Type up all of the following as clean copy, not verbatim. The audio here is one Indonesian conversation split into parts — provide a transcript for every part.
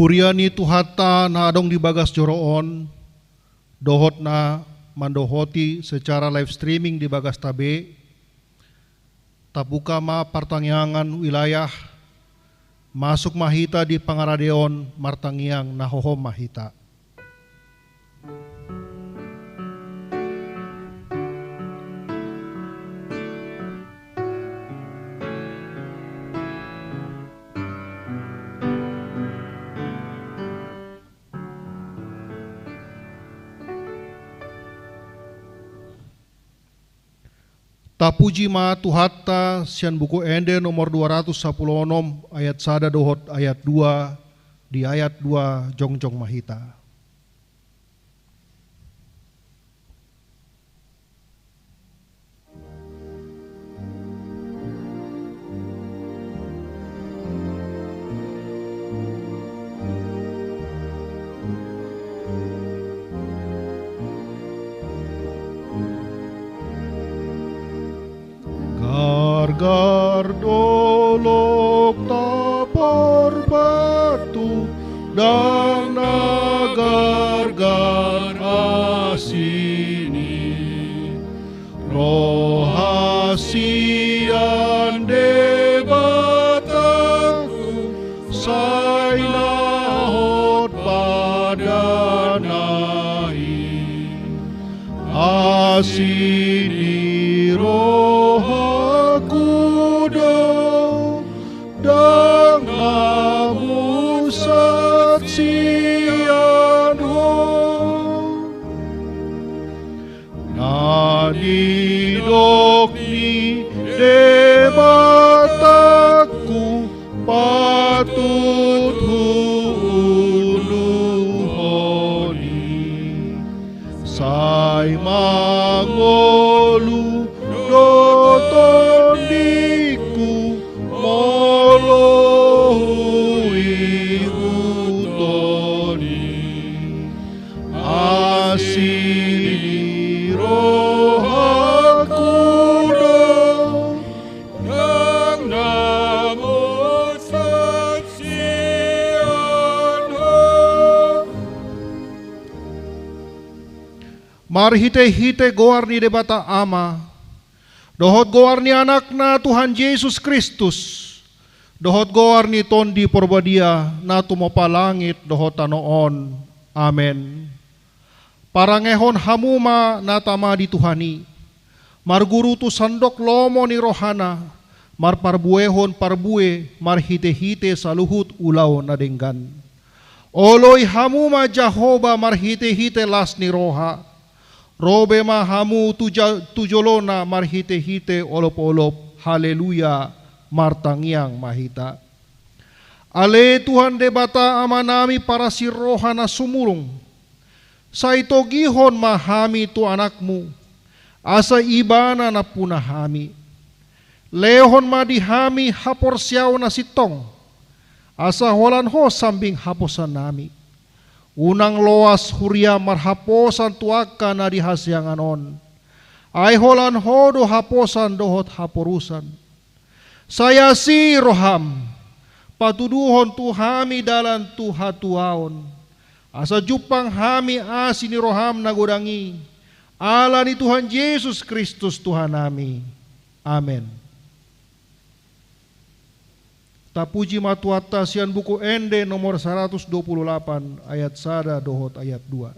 Huriani tuhata na adong di bagas joroon, dohot na mandohoti secara live streaming di bagas tabe, tabuka ma pertangyangan wilayah, masuk mahita di pangaradeon martangiang nahohom mahita. Tapuji ma tuhata sian buku ende nomor 216 ayat sada dohot ayat 2 di ayat 2 jongjong mahita. Gargar dolok tapar batu dan nagargar asini rohasian debatangku sainahot padanai asini Didokni debataku patut huluhoni sai mangolu dotondiku molohui utoni asini marhite-hite goar ni debata ama, dohot goar ni anakna Tuhan Yesus Kristus, dohot goar ni tondi porbadia na tumopa langit dohot tanoon. Amen. Parangehon hamuma na tama di Tuhani, marguru tu sandok lomo ni rohana, marparbuehon parbue, marhite-hite saluhut ulaw na denggan. Oloy hamuma Jahoba marhite-hite las ni roha, robe mahamu tujolona marhite-hite olop-olop, haleluya, martangiang mahita. Ale Tuhan debata amanami para si rohana sumurung, sa ito gihon mahami tu anakmu, asa ibana na punahami. Lehon madihami haporsyaw na sitong, asa holan ho sambing haposan nami. Unang loas huria marhaposan tuaka na dihasyanganon. Ay holan hodo haposan dohot haporusan. Saya si roham, patuduhon tu hami dalan tu hatuaon. Asa jupang hami asini roham nagodangi. Ala ni Tuhan Yesus Kristus Tuhan nami. Amen. Tapuji matuata sian buku ende nomor 128 ayat sada dohot ayat 2.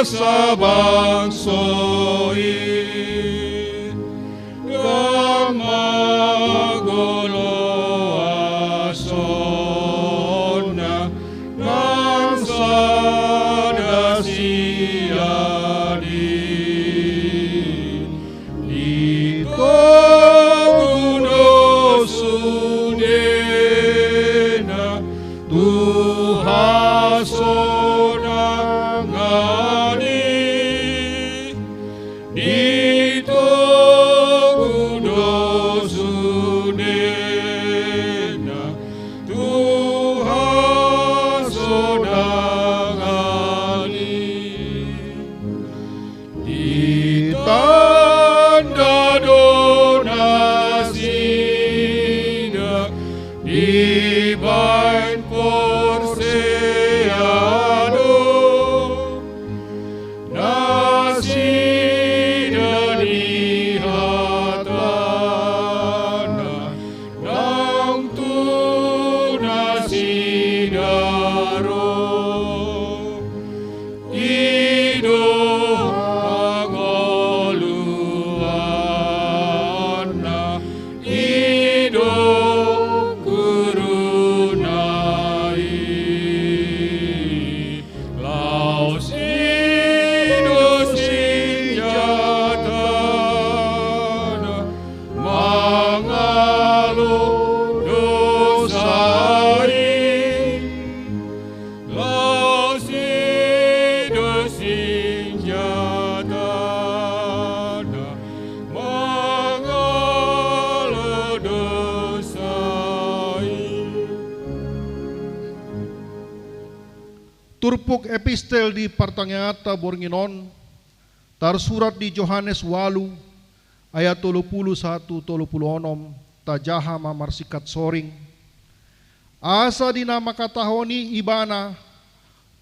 Sabangsoin kang mago Tuhan sonangani ditunggu dosunena. Tuhan sonangani ditanda donasina dibain porseado nasida di hatana nang tu nasidaro ido pangoluana ido kurunai laos ido sinjatana mangalo dosai laos ido sinjatana mangalo dosai. Turpuk epistel di partangata bornginon tarsurat di Yohanes 8 ayat 31-36 tajaha mamarsikat soring asa dinama katahoni ibana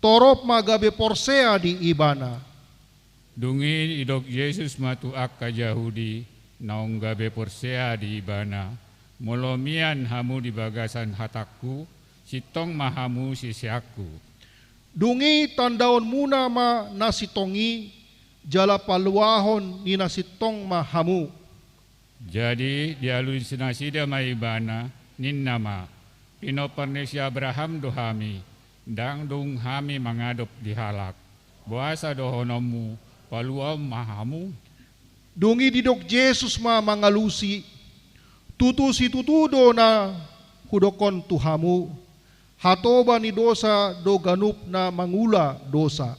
torop magabe porsea di ibana Dungin idok Yesus matu akka Yahudi naung gabe porsea di ibana molomian hamu di bagasan hatakku sitong mahamu sisiaku. dungi tandaon muna ma nasitongi jala paluahon ni nasitong mahamu Jadi dialui sinasida maibana nin nama pinopernesia Abraham dohami dang dung hami mangadop dihalak buasa dohonomu paluam mahamu. dungi didok Yesus ma mangalusi tutu si tutudo na hudokon tuhamu hatoba ni dosa do ganup na mangula dosa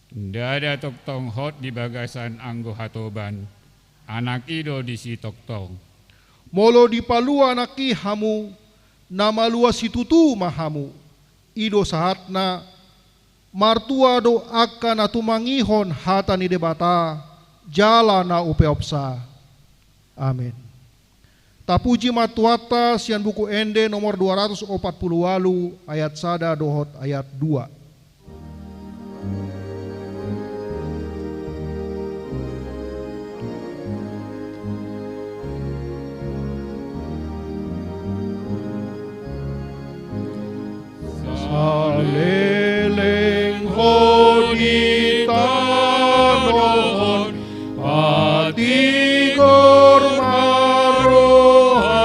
Dada toktong hot di bagasan anggo hatoban anak ido di si toktong molo di palua naki hamu na malua si tutu mahamu ido sahat na martua do akka na tumangihon hata ni debata jala na upeopsa. Amin. Tapuji matuata sian buku ende nomor 248 ayat sada dohot ayat 2. Saleleng honi tanohon patigor maroha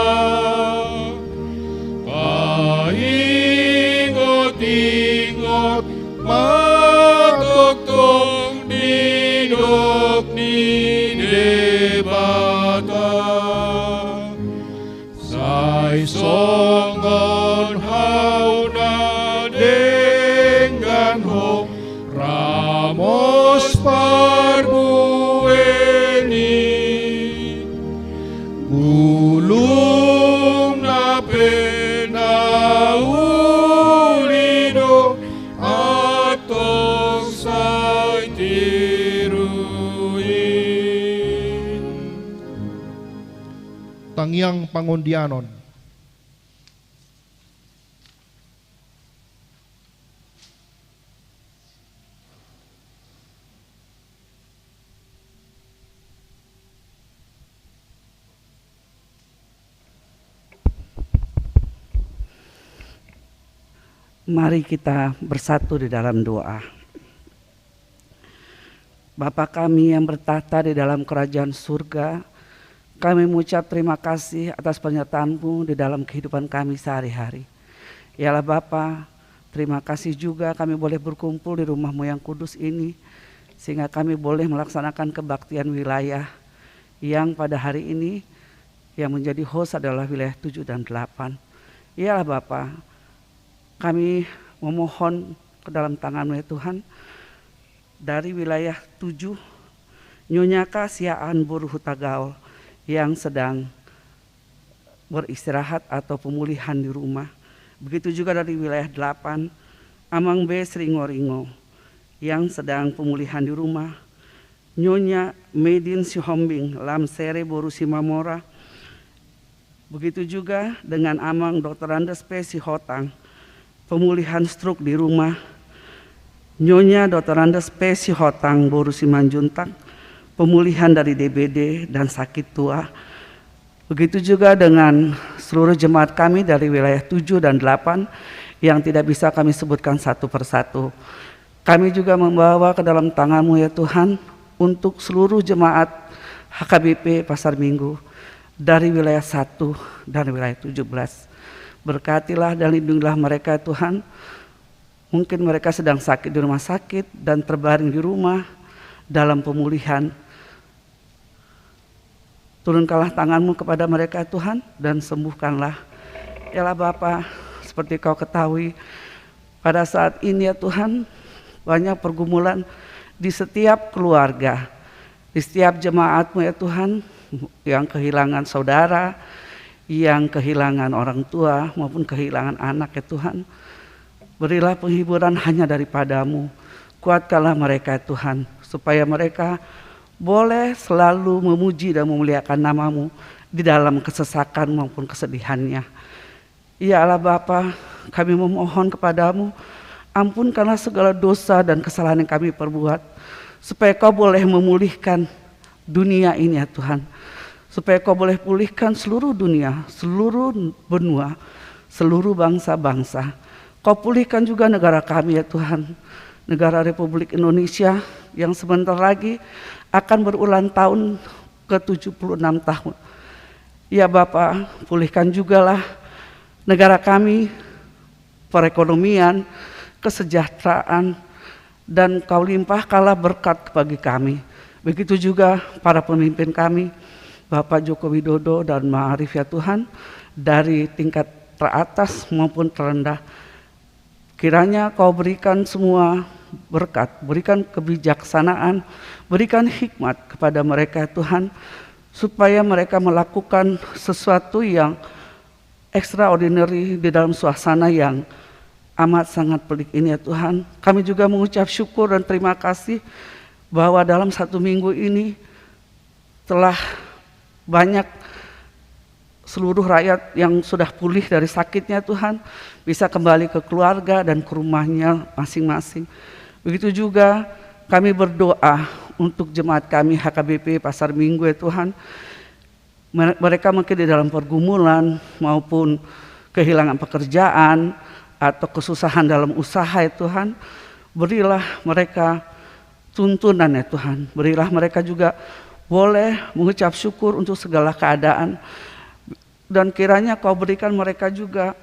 paingot-ingot matoktong didok ni debata sai songon hauna dengan ho ramos parbueni gulung na penaulido atong sai tiruin tangyang pangundianon. Mari kita bersatu di dalam doa. Bapa kami yang bertahta di dalam kerajaan surga, kami mengucap terima kasih atas pernyataan-Mu di dalam kehidupan kami sehari-hari. Yalah Bapa, terima kasih juga kami boleh berkumpul di rumah-Mu yang kudus ini, sehingga kami boleh melaksanakan kebaktian wilayah yang pada hari ini yang menjadi host adalah wilayah 7 dan 8. Yalah Bapa, kami memohon ke dalam tangan-Mu ya Tuhan, dari wilayah 7 Nyonya Kasiaan Buruh Hutagaol yang sedang beristirahat atau pemulihan di rumah. Begitu juga dari wilayah 8 Amang B Sringoringo yang sedang pemulihan di rumah. Nyonya Medin Sihombing Lamsere Borusi Mamora. Begitu juga dengan Amang Dr. Andes P. Sihotang, pemulihan stroke di rumah. Nyonya Dr. Andes P. Sihotang Borusi Manjuntak, pemulihan dari DBD dan sakit tua. Begitu juga dengan seluruh jemaat kami dari wilayah 7 dan 8 yang tidak bisa kami sebutkan satu persatu. Kami juga membawa ke dalam tangan-Mu ya Tuhan untuk seluruh jemaat HKBP Pasar Minggu dari wilayah 1 dan wilayah 17. Berkatilah dan lindungilah mereka Tuhan. Mungkin mereka sedang sakit di rumah sakit dan terbaring di rumah dalam pemulihan. Turunkanlah tangan-Mu kepada mereka Tuhan dan sembuhkanlah. Yalah Bapa, seperti Kau ketahui, pada saat ini ya Tuhan, banyak pergumulan di setiap keluarga, di setiap jemaat-Mu ya Tuhan, yang kehilangan saudara, yang kehilangan orang tua maupun kehilangan anak ya Tuhan. Berilah penghiburan hanya daripada-Mu. Kuatkanlah mereka ya Tuhan, supaya mereka boleh selalu memuji dan memuliakan nama-Mu di dalam kesesakan maupun kesedihannya. Ya Allah Bapa, kami memohon kepada-Mu, ampunkanlah segala dosa dan kesalahan yang kami perbuat, supaya Kau boleh memulihkan dunia ini ya Tuhan, supaya Kau boleh pulihkan seluruh dunia, seluruh benua, seluruh bangsa-bangsa. Kau pulihkan juga negara kami ya Tuhan, negara Republik Indonesia yang sebentar lagi akan berulang tahun ke-76 tahun. Ya Bapa, pulihkan jugalah negara kami, perekonomian, kesejahteraan, dan Kau limpahkanlah berkat bagi kami. Begitu juga para pemimpin kami, Bapak Joko Widodo dan Ma'arif ya Tuhan, dari tingkat teratas maupun terendah. Kiranya Kau berikan semua berkat, berikan kebijaksanaan, berikan hikmat kepada mereka Tuhan, supaya mereka melakukan sesuatu yang extraordinary di dalam suasana yang amat sangat pelik ini ya Tuhan. Kami juga mengucap syukur dan terima kasih bahwa dalam 1 minggu ini telah banyak seluruh rakyat yang sudah pulih dari sakitnya Tuhan, bisa kembali ke keluarga dan ke rumahnya masing-masing. Begitu juga kami berdoa untuk jemaat kami HKBP Pasar Minggu ya Tuhan. Mereka mungkin di dalam pergumulan maupun kehilangan pekerjaan atau kesusahan dalam usaha ya Tuhan. Berilah mereka tuntunan ya Tuhan. Berilah mereka juga boleh mengucap syukur untuk segala keadaan. Dan kiranya Kau berikan mereka juga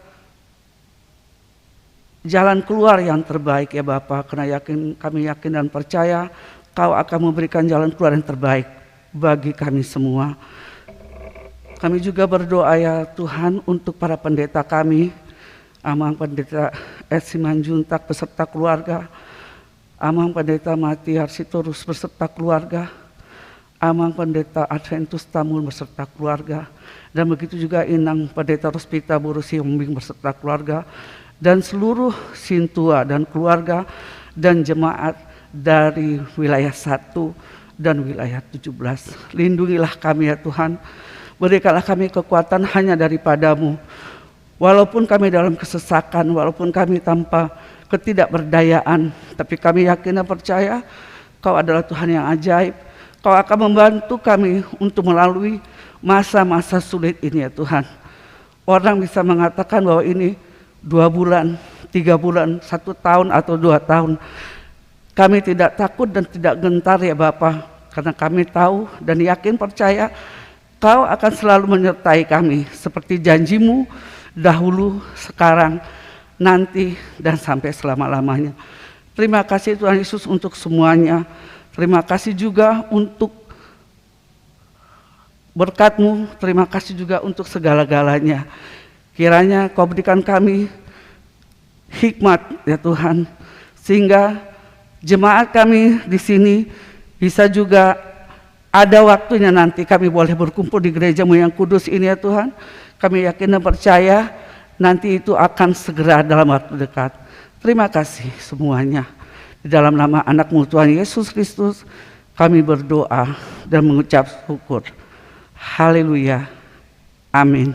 jalan keluar yang terbaik ya Bapa. Karena kami yakin dan percaya Kau akan memberikan jalan keluar yang terbaik bagi kami semua. Kami juga berdoa ya Tuhan untuk para pendeta kami, Amang Pendeta Ed Simanjuntak beserta keluarga, Amang Pendeta Mati Harsitorus beserta keluarga, Amang Pendeta Adventus Tamul beserta keluarga, dan begitu juga Inang Pendeta Rospita Borusi Hombing beserta keluarga, dan seluruh sintua dan keluarga dan jemaat dari wilayah 1 dan wilayah 17. Lindungilah kami ya Tuhan, berikanlah kami kekuatan hanya daripada-Mu. Walaupun kami dalam kesesakan, walaupun kami tanpa ketidakberdayaan, tapi kami yakin dan percaya Kau adalah Tuhan yang ajaib. Kau akan membantu kami untuk melalui masa-masa sulit ini ya Tuhan. Orang bisa mengatakan bahwa ini 2 bulan, 3 bulan, 1 tahun atau 2 tahun. Kami tidak takut dan tidak gentar ya Bapa, karena kami tahu dan yakin percaya Kau akan selalu menyertai kami seperti janji-Mu dahulu, sekarang, nanti, dan sampai selama-lamanya. Terima kasih Tuhan Yesus untuk semuanya. Terima kasih juga untuk berkat-Mu, terima kasih juga untuk segala-galanya. Kiranya Kau berikan kami hikmat ya Tuhan, sehingga jemaat kami di sini bisa juga ada waktunya nanti kami boleh berkumpul di gerejamu yang kudus ini ya Tuhan. Kami yakin dan percaya nanti itu akan segera dalam waktu dekat. Terima kasih semuanya. Di dalam nama anak-Mu Tuhan Yesus Kristus kami berdoa dan mengucap syukur. Haleluya. Amin.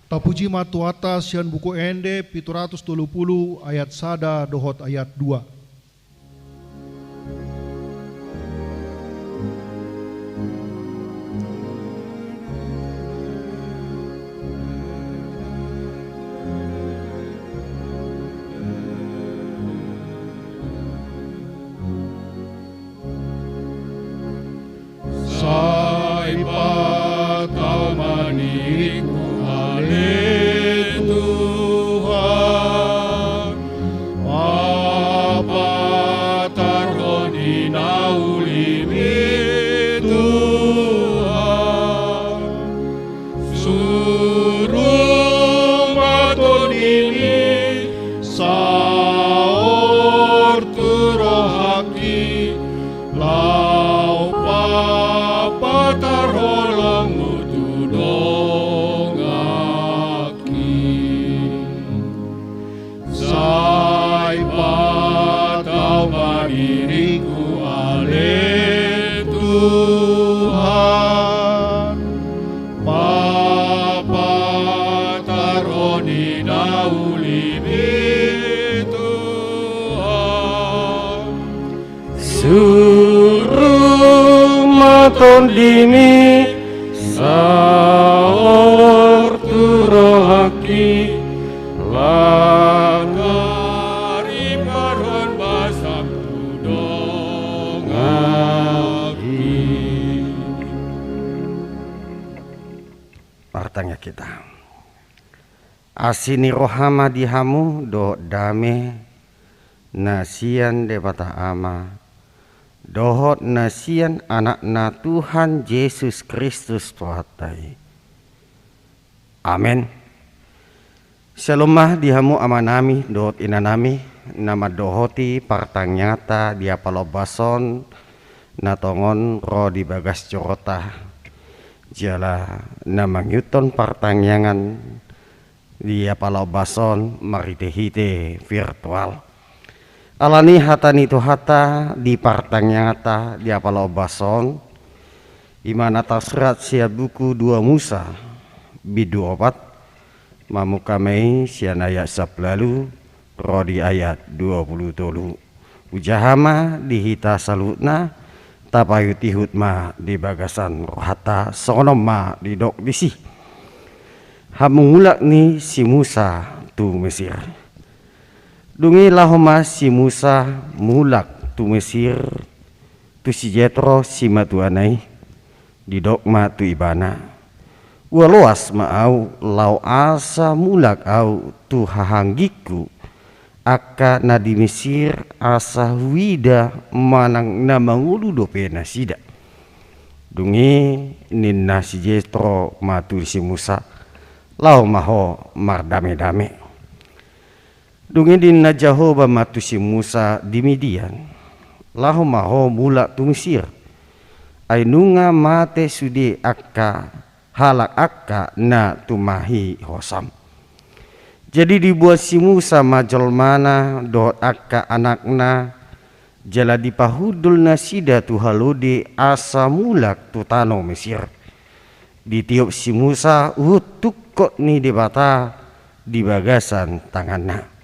Tapuji matu atas sian buku ende 720 ayat sada dohot ayat 2. Suruh maton dini saor turohaki Langari paron basam tudongaki. Partanya kita asini rohama dihamu do dame nasian debata ama dohot nasian anakna Tuhan Yesus Kristus tuhatai. Amin. Selumah dihamu amanami dohot inanami nama dohoti partang nyata dia palobason natongon ro di bagas corota jala nama nyuton partang yangan dia palobason maritehite virtual. Alani hatani tu hata di partang nyata di apalo bason imana tasrat sia buku 2 Musa bidu opat mamu kamei sian ayat 10 rodi ayat 20 ujahama dihita salutna tapayu tihut ma di bagasan rohata sonom ma di dok disi hamungulak ni si Musa tu Mesir. Dungi lahoma si Musa mulak tu Mesir tu si Jetro si matuanai di dokma tu ibana waluas maau lau asa mulak au tu hahanggiku aka na di Mesir asa wida manang na mangulu dopena sida. Dungi ninna si Jetro matu si Musa lau maho mardame-dame. Dungi dinna Jehovah matu si Musa di Midian lahu maho mula tu Mesir ainunga mate sudi akka halak akka na tumahi hosam. Jadi dibuat si Musa majol mana dohot akka anakna jala dipahudul nasida tu halode asa mulak tu tano Mesir. Ditiup si Musa tukot ni debata di bagasan tanganna.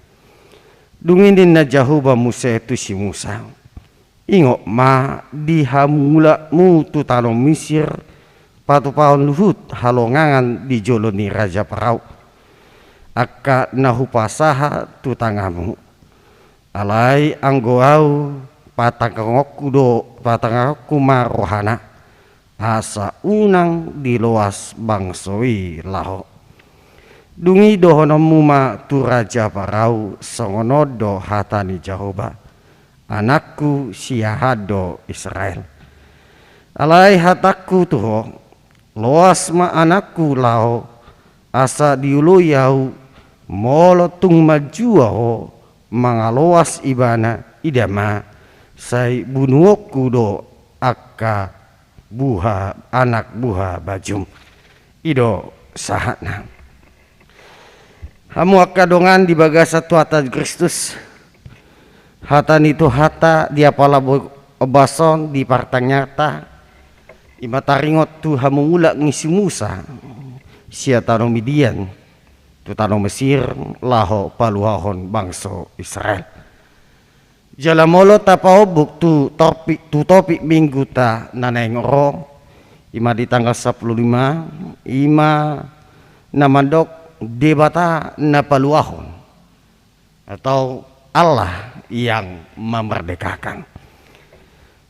Dunginin na Jehovah Musa itu si Musa. Ingok ma dihamula mu tu tanong Mesir patu paon luhut halongangan di joloni Raja Parau. Akka nahupasaha tu tangamu. Alai anggoau patangokku do patangokku marohana. Asa unang di loas bangsoi laho. Dungi dohono muma tu Raja Parau songonodo hatani Jehovah anakku siahado Israel. Alai hataku tuho loas ma anakku lao asa diulu yau molo tung majua ho mangaloas ibana idama sai bunuokku do akka buha anak buha bajum ido sahatna hamu akka dongan di bagasa tuata Kristus hatan itu hata dia pala obason di partang nyata imataringot tu hamu ula ngisi Musa sia tanong Midian tu tanong Mesir laho paluahon bangso Israel jalamolo tapaobuk tu topik minggu ta naneng ro ima di tanggal 15 ima namandok debata na paluahon atau Allah yang memerdekakan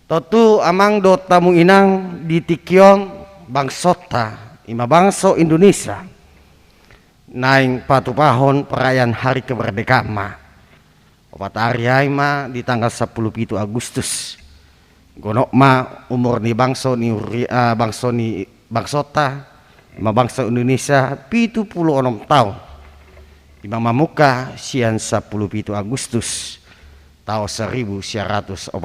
totu amang do tamu inang di tikion bangsota ima bangso Indonesia naing patupahon perayaan hari kemerdekaan ma opat hari ma di tanggal 17 Agustus gonok ma umur ni bangso ni bangso ni bangsota ima bangso Indonesia 76 tahun ima mamuka sian 17 Agustus tahun 1945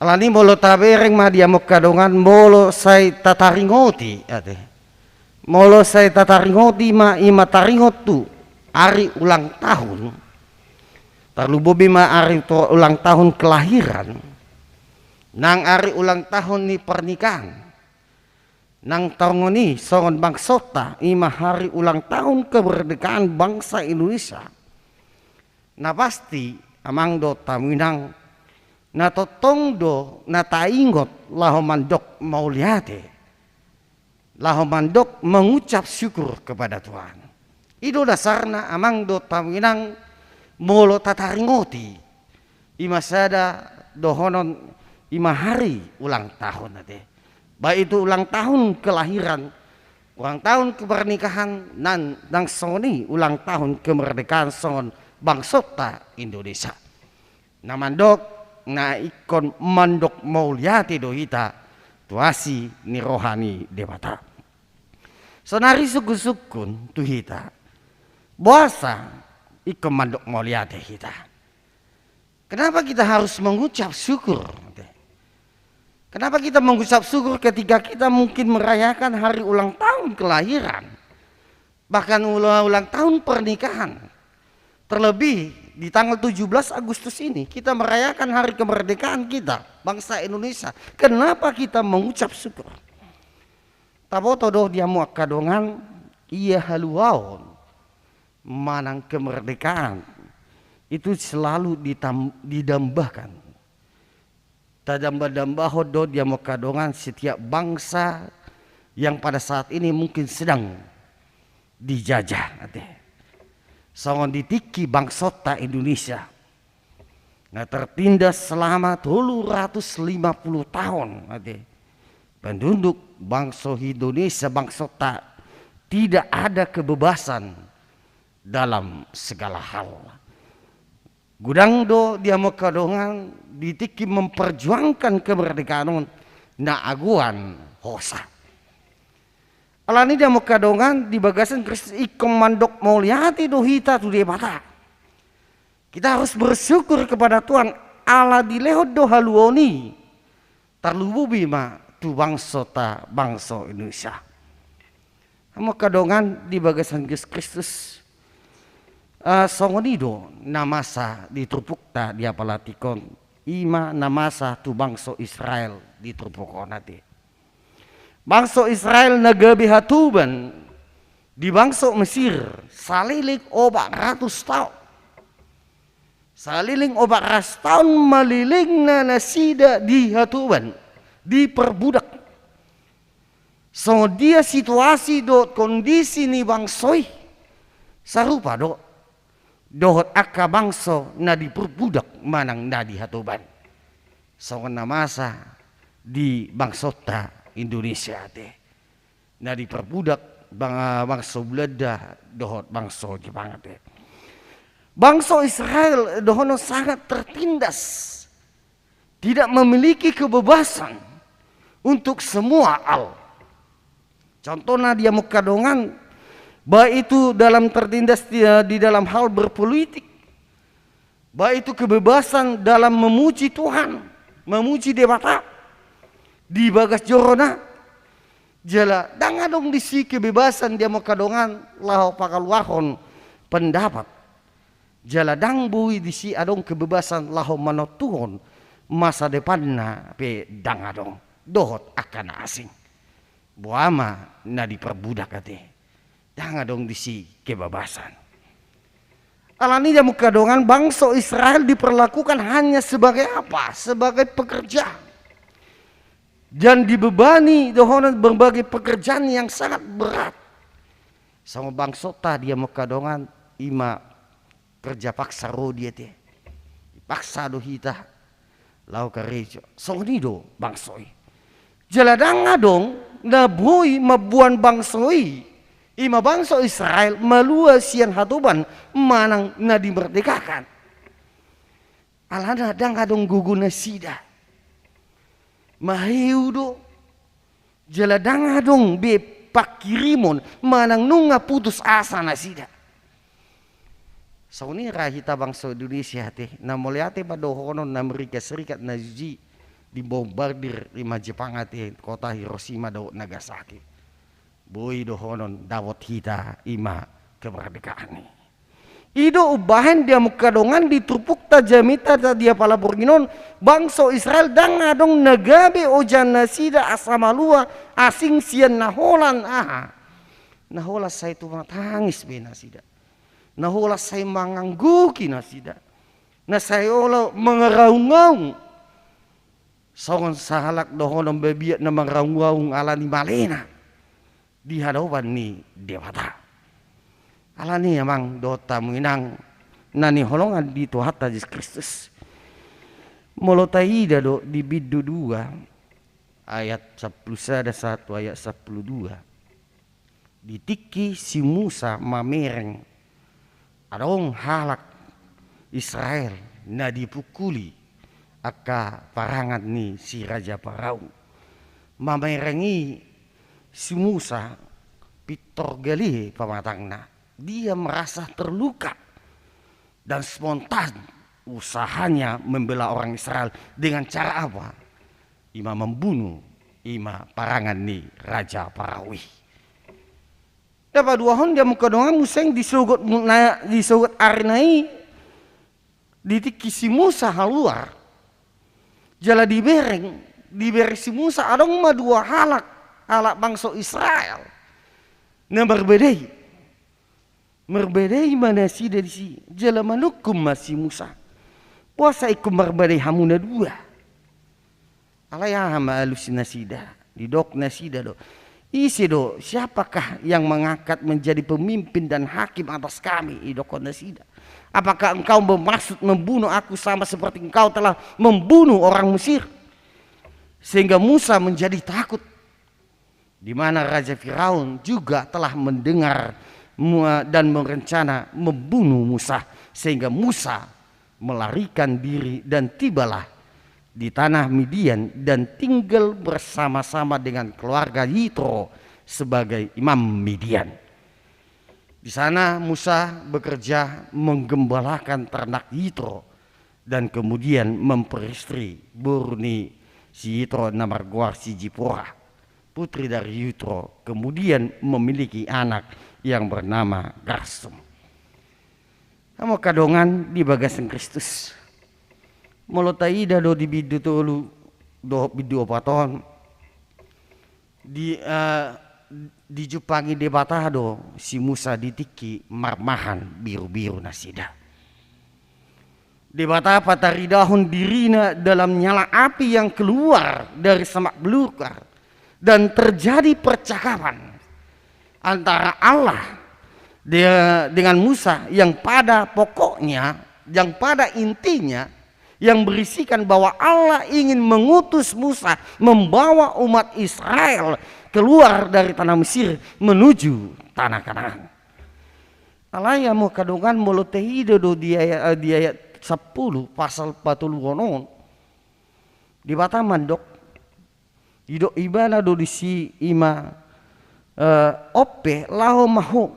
alani molo tabereng ma dia mokadongan molo sai tataringoti ate molo sai tataringoti ma ima taringot tu hari ulang tahun tarlubobi ma hari ulang tahun kelahiran nang hari ulang tahun ni pernikahan nang tongoni songon bangsota ima hari ulang tahun kemerdekaan bangsa Indonesia na pasti amang do taminang na totong do na taingot lahomandok mauliate lahomandok mengucap syukur kepada Tuhan itu dasarna amang do taminang molo tataringoti ima sada dohonon ima hari ulang tahun ate baik itu ulang tahun kelahiran ulang tahun kepernikahan nang soni ulang tahun kemerdekaan songon bangsota Indonesia namandok na ikon mandok mauliati dohita tuasi ni rohani dewata sonari sukun tuhita boasa ikon mandok mauliati kita kenapa kita harus mengucap syukur kenapa kita mengucap syukur ketika kita mungkin merayakan hari ulang tahun kelahiran bahkan ulang tahun pernikahan terlebih di tanggal 17 Agustus ini kita merayakan hari kemerdekaan kita bangsa Indonesia. Kenapa kita mengucap syukur? Taboto doh dia muak kadongan iya haluaon manang kemerdekaan itu selalu didambahkan. Tadambah-dambah do dia muak kadongan setiap bangsa yang pada saat ini mungkin sedang dijajah. Songon ditiki bangsota Indonesia nah tertindas selama 250 tahun penduduk bangsa Indonesia bangsota tidak ada kebebasan dalam segala hal gudang do dia mau kadongan ditiki memperjuangkan kemerdekaan na aguan hosa alani dia mau kadongan di bagasan Kristus ikom mandok mauliati dohita tu dia bata. Kita harus bersyukur kepada Tuhan Allah di lehot do haluoni tarlububi ma tu bangsota bangsa Indonesia. Mau kadongan di bagasan Kristus songonido namasa ditrupukta dia palatikon ima namasa tu bangsa Israel ditrupukon nanti. Bangsa Israel nagabi hatuban di bangsa Mesir saliling 400 tahun. Saliling 400 tahun maliling na nasida di hatuban, diperbudak. So dia situasi do kondisi ni bangsoi sarupa do dohot akka bangso na diperbudak manang na di hatuban. So namasa di bangsota Indonesia teh nah diperbudak bangsa Belanda dohot bangsa Jepang teh bangsa Israel dohono sangat tertindas tidak memiliki kebebasan untuk semua al. Contohnya dia mukadongan, baik itu dalam tertindas di dalam hal berpolitik, baik itu kebebasan dalam memuji Tuhan, memuji Dewata di bagas jorona, jala dang adong disi kebebasan dia mukadongan lahu pakaluahon pendapat, jala dang bui disi adong kebebasan lahu manotuhon masa depanna pe dang adong dohot akan asing. Buama na diperbudak ate. Jangan dong disi kebebasan. Alani dia mukadongan bangsa Israel diperlakukan hanya sebagai apa? Sebagai pekerja. Dan dibebani dohonan berbagai pekerjaan yang sangat berat. Sama bangsa tadi dia mukadongan ima kerja paksa ro dia te. Paksa do hita. Lau karejo. So ni do bangsoi. Jaladang dong na boy mabuan bangsoi ima bangsa Israel malua sian hatuban manang na dimerdekakan. Alana dang adong guguna sida mahiu do jaladang adong be pakirimon manang nunga putus asa na sida. Sauni rahita bangsa Indonesia teh na moliate padohonon na Amerika Serikat na juji dibombardir lima Jepang ati kota Hiroshima do Nagasaki. Boy dohonon dawot hita ima kemerdekaan ni. Ido ubahan dia mukadongan ditupuk tajamita dia pala borginon bangsa Israel dang adong nagabe ojan nasida asamalua asing sian naholan aha. Nahola saya tu matangis be nasida. Nahola saya mangangguki nasida. Na saya ola mengeraung-ngaung. Sawan sahalak dohonom bebiat na mangraung-ngaung ala ni malena di hadapan ni Dewata. Ala ni amang dota menginang nani holongan di Tuhan Yesus Kristus. Molotaida do di bidu 2 ayat 11 ayat 12. Ditiki si Musa mamereng adong halak Israel na dipukuli aka parangan ni si Raja Parau. Mamerengi si Musa pitor gali pamatangna. Dia merasa terluka dan spontan usahanya membela orang Israel dengan cara apa? Ima membunuh ima parangan ni Raja Parawi. Dapat dua hon dia mukadongan museng disugut arinai ditiki si Musa haluar. Jala dibereng si Musa adong ma dua halak bangsa Israel. Na berbedai mana si dari si jala manukum masih Musa. Puasa ikum berbedai hamuna dua. Alaya hama alusinasida didok nasida do. Isi do siapakah yang mengangkat menjadi pemimpin dan hakim atas kami idokon nasida. Apakah engkau bermaksud membunuh aku sama seperti engkau telah membunuh orang Mesir? Sehingga Musa menjadi takut. Di mana Raja Firaun juga telah mendengar dan merencana membunuh Musa. Sehingga Musa melarikan diri dan tibalah di tanah Midian dan tinggal bersama-sama dengan keluarga Yitro sebagai imam Midian. Di sana Musa bekerja menggembalakan ternak Yitro dan kemudian memperistri Burni si Yitro Namarguar si Jipora, putri dari Yitro, kemudian memiliki anak yang bernama Garsum. Kamu kadongan di bagasan Kristus. Molotaida do di bidu tolu do bidu opaton di Jupangi debatado si Musa ditiki marmahan biru-biru nasida. Debata pataridahun dirina dalam nyala api yang keluar dari semak belukar dan terjadi percakapan antara Allah dengan Musa yang pada pokoknya, yang pada intinya yang berisikan bahwa Allah ingin mengutus Musa membawa umat Israel keluar dari tanah Mesir menuju tanah Kanaan. Allah yang mau kadungan molotehido di ayat 10 pasal 40 di Bataman dok Didok ibana do disi ima ope laho maho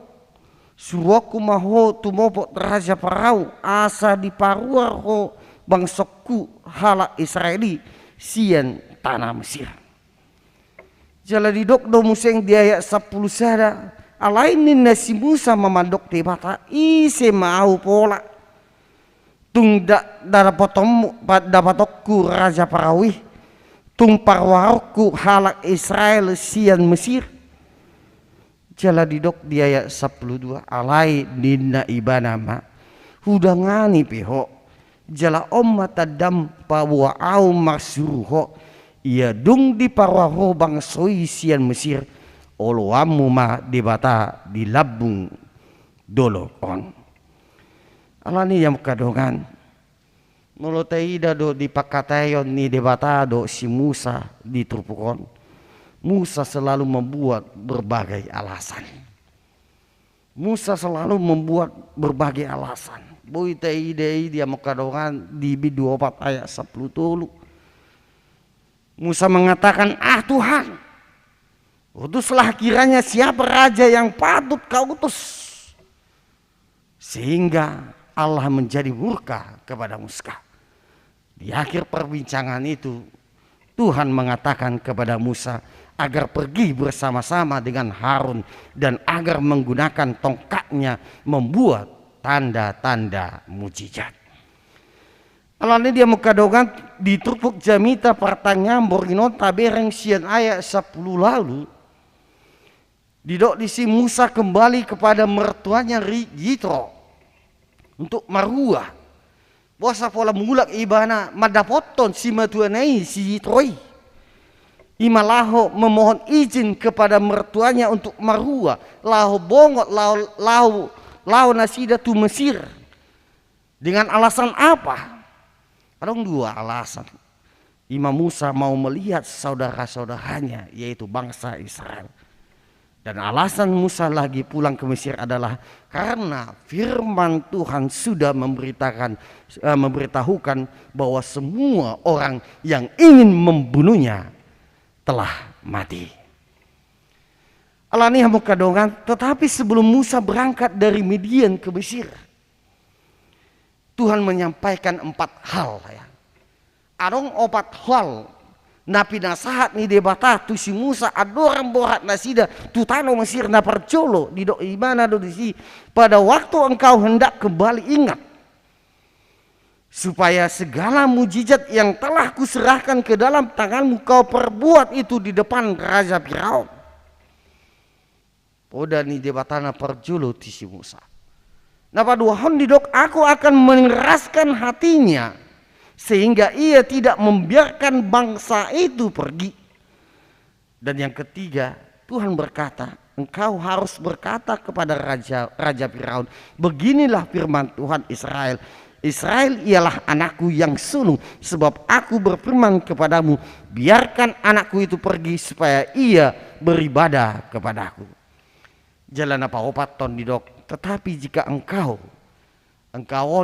suroku maho tumopo raja parau asa di parua ho bangsokku hala Israeli sian tanah Mesir. Jala didok do museng di ayat 10 sada alainin nasi Musa memandok tebata ise mau pola tung dapatokku raja parawi tung parwarku halak Israel sian Mesir. Jala didok di ayat 12 alai dinna ibana ma hudangani peho jala omma tadam pawa au maksuruho ia dung di parwaho bangsoi sian Mesir oloamu ma debata di labung dolo on. Alani yang kadongan molotai do di pakatayon ni debata do si Musa di Trupukon. Musa selalu membuat berbagai alasan. Musa selalu membuat berbagai alasan. Boy taidai dia mengkadongan di 24 ayat 10 tulu. Musa mengatakan, Tuhan, utuslah kiranya siapa raja yang patut kau utus. Sehingga Allah menjadi murka kepada Musa. Di akhir perbincangan itu, Tuhan mengatakan kepada Musa agar pergi bersama-sama dengan Harun dan agar menggunakan tongkatnya membuat tanda-tanda mujizat. Alane dia mengkadogan di Trupuk Jamita pertanyaan borino tabereng sian ayat 10 lalu. Didok disi Musa kembali kepada mertuanya Yitro untuk maruah. Bosa pola mulak ibana madapoton si matuanai si Yitroi. Imalaho memohon izin kepada mertuanya untuk marua lahu bongot lahu nasida tu Mesir. Dengan alasan apa? Ada dua alasan. Imam Musa mau melihat saudara-saudaranya yaitu bangsa Israel. Dan alasan Musa lagi pulang ke Mesir adalah karena firman Tuhan sudah memberitahukan bahwa semua orang yang ingin membunuhnya telah mati. Alani hamu kadongan, tetapi sebelum Musa berangkat dari Midian ke Mesir, Tuhan menyampaikan 4 hal ya. Adong 4 hal napi nasahat ni debata tu si Musa adoran borat nasida tu tano Mesir na percolo di do imana do disi pada waktu engkau hendak kembali ingat supaya segala mujizat yang telah kuserahkan ke dalam tanganmu kau perbuat itu di depan Raja Firaun. Poda ni debatana perjulu ti si Musa. Napa dua hondidok aku akan mengeraskan hatinya sehingga ia tidak membiarkan bangsa itu pergi. Dan yang ketiga Tuhan berkata, engkau harus berkata kepada Raja Firaun, beginilah firman Tuhan Israel. Israel ialah anakku yang sulung, sebab aku berfirman kepadamu, biarkan anakku itu pergi supaya ia beribadah kepadaku. Jalan apa opat ton didok, tetapi jika engkau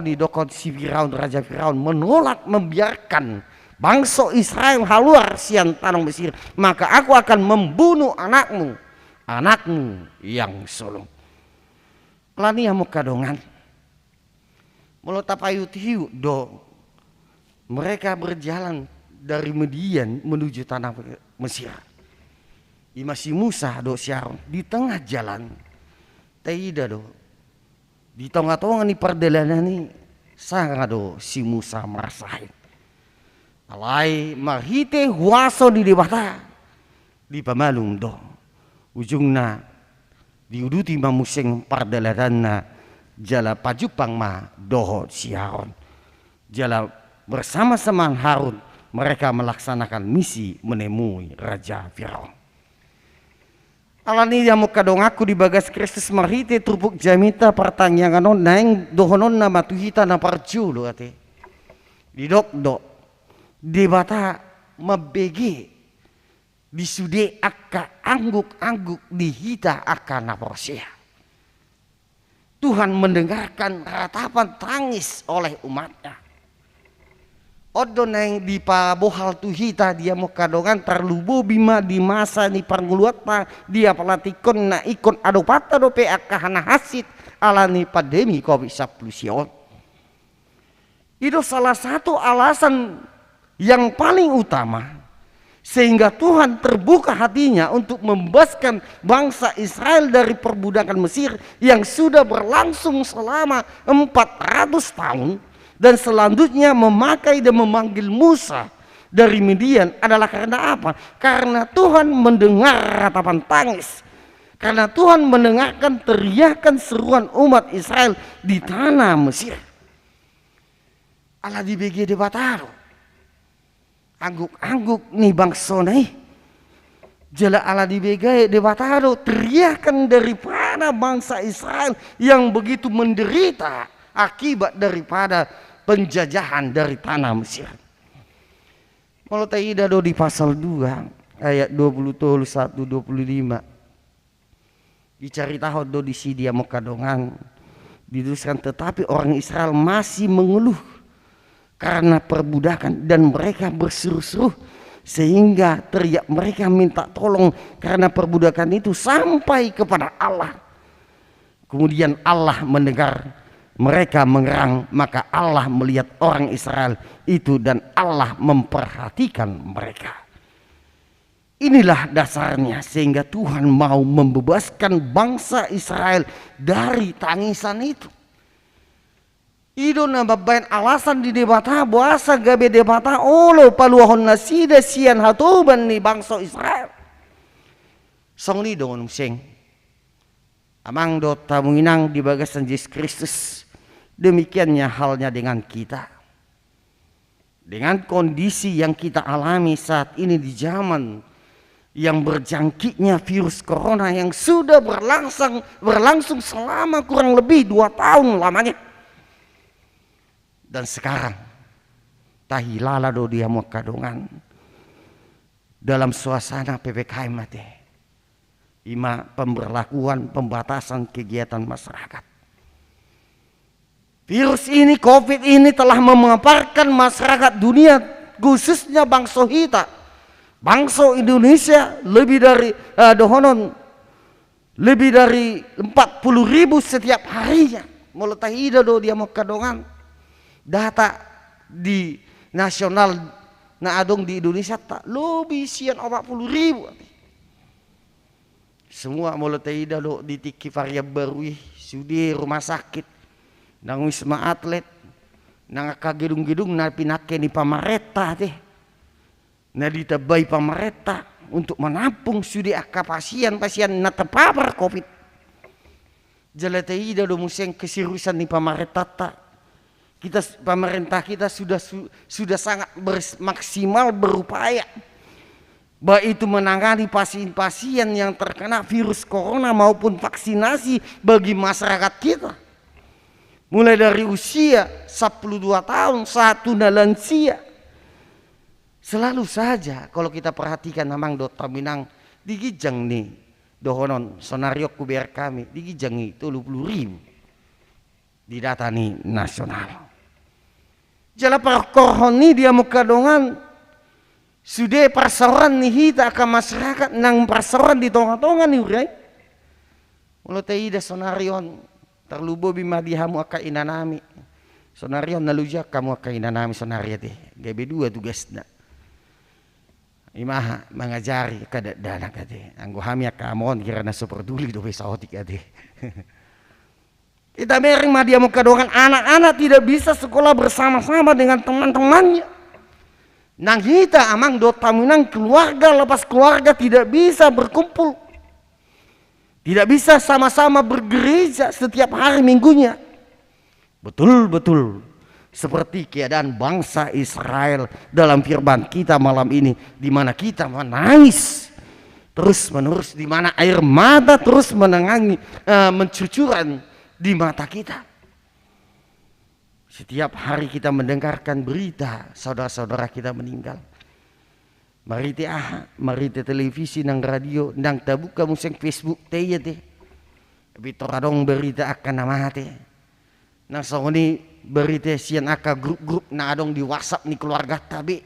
didokon si Firaun, Raja Firaun menolak membiarkan bangsa Israel haluar sian tanah Mesir, maka aku akan membunuh anakmu yang sulung. Lani amu kadongan. Mulo tapayut hiu do mereka berjalan dari Midian menuju tanah Mesir. Imasi Musa do Syarun di tengah jalan taida do di tengah-tengah ni perjalanan ni sangat do si Musa merasain alai mahite huaso di debata di pamalum do ujungna diuduti mamuseng perjalanan jala pajupang ma doho si Harun. Jala bersama-sama Harun mereka melaksanakan misi menemui Raja Firaun. Alani yang mukadong aku di bagas Kristus marite Trupuk Jamita pertanyaan naing dohonon na matuhita na parjulo ate. Didok debata mabege disude akka angguk-angguk dihita akan naporsia. Tuhan mendengarkan ratapan tangis oleh umatnya. Odo neng di pabohal tu hita dia mo kadongan terlubu bima di masa ni parnguluata dia pelatikon na ikon adopata dope akahana hasit ala ni pandemi COVID-19. Itu salah satu alasan yang paling utama sehingga Tuhan terbuka hatinya untuk membebaskan bangsa Israel dari perbudakan Mesir yang sudah berlangsung selama 400 tahun. Dan selanjutnya memakai dan memanggil Musa dari Midian adalah karena apa? Karena Tuhan mendengar ratapan tangis. Karena Tuhan mendengarkan teriakan seruan umat Israel di tanah Mesir. Allah di BGD Bataro. Angguk-angguk nih bangsa nih. Jala Allah di BGD Bataro teriakan daripada bangsa Israel yang begitu menderita akibat daripada penjajahan dari tanah Mesir. Kalau taida do di pasal 2 ayat 21-25 diceritakan do di sidia mokadongan dituliskan tetapi orang Israel masih mengeluh karena perbudakan dan mereka berseru-seru sehingga teriak mereka minta tolong karena perbudakan itu sampai kepada Allah. Kemudian Allah mendengar mereka mengerang, maka Allah melihat orang Israel itu dan Allah memperhatikan mereka. Inilah dasarnya sehingga Tuhan mau membebaskan bangsa Israel dari tangisan itu. Itu nababain alasan di debata bahasa gabe debata olo paluahon nasida sian hatuban ni bangsa Israel. Song ni dongon sing. Amang do tamunginang di bagasan Yesus Kristus. Demikiannya halnya dengan kita. Dengan kondisi yang kita alami saat ini di zaman yang berjangkitnya virus corona yang sudah berlangsung selama kurang lebih 2 tahun lamanya. Dan sekarang tahilala do dia mau kadongan dalam suasana PPKM mate. Ima pemberlakuan pembatasan kegiatan masyarakat. Virus ini, COVID ini telah memaparkan masyarakat dunia, khususnya bangsa kita, bangsa Indonesia lebih dari lebih dari 40.000 setiap harinya. Mulai ida do dia mau kadongan data di nasional na adong di Indonesia tak lebih sian 40.000. Semua mulai ida do di tiki varian baru sudi rumah sakit. Nang wisma atlet, nang gedung-gedung na pinake ni pamareta teh, na ditabay pamareta untuk menampung sudi aka pasien na terpapar COVID. Jalatei ida do museng keseriusan ni pamareta ta. Pemerintah kita sudah sangat maksimal berupaya, baik itu menangani pasien-pasien yang terkena virus corona maupun vaksinasi bagi masyarakat kita. Mulai dari usia 12 tahun, 1 na lansia. Selalu saja kalau kita perhatikan namang Dr. Minang digijang nih dohonon sonario kuber kami digijang itu 30.000 di data nih nasional. Jala perkohoni dia mukadongan sudah persoalan nih hita ke masyarakat nang persoalan di tongah-tongah nih urai. Mulai taida sonarion terlubo bima dihamu aka inanami sonarion naluja kamu aka inanami sonaria teh gabe 2 tugasna imaha mengajari kada dana kate anggo hami aka amon kirana superduli do besaotik ade. Kita mering mah dia mukadongan anak-anak tidak bisa sekolah bersama-sama dengan teman-temannya. Nang kita amang do tamunang keluarga lepas keluarga tidak bisa berkumpul. Tidak bisa sama-sama bergereja setiap hari minggunya. Betul-betul seperti keadaan bangsa Israel dalam firman kita malam ini, di mana kita menangis terus-menerus, di mana air mata terus mencucuran di mata kita. Setiap hari kita mendengarkan berita saudara-saudara kita meninggal. Mari televisi nang radio nang tabuka museng Facebook teh teh. Tapi toradong berita akan nama teh. Nah songoni berita sian aka grup-grup na adong di WhatsApp ni keluarga tabi.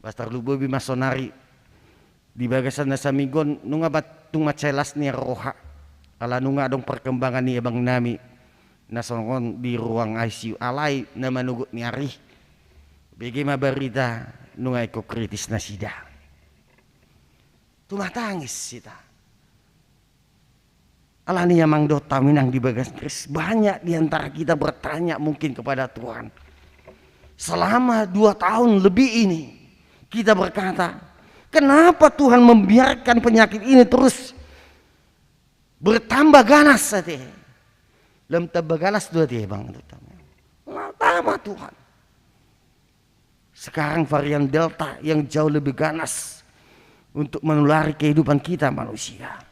Bastar lubo bi masonari di bagasan na samigon nunga batung macelas ni roha. Ala nunga adong perkembangan ni abang nami na songon di ruang ICU alai na manugut ni ari. Bagaimana berita nunga eko kritis na sida. Tumatangis sita. Alani yang dota minang di bagas Kris. Banyak di antara kita bertanya mungkin kepada Tuhan. Selama 2 tahun lebih ini kita berkata, kenapa Tuhan membiarkan penyakit ini terus bertambah ganas saja. Lem tambah ganas dua dia bang. Lama Tuhan. Sekarang varian Delta yang jauh lebih ganas untuk menulari kehidupan kita manusia.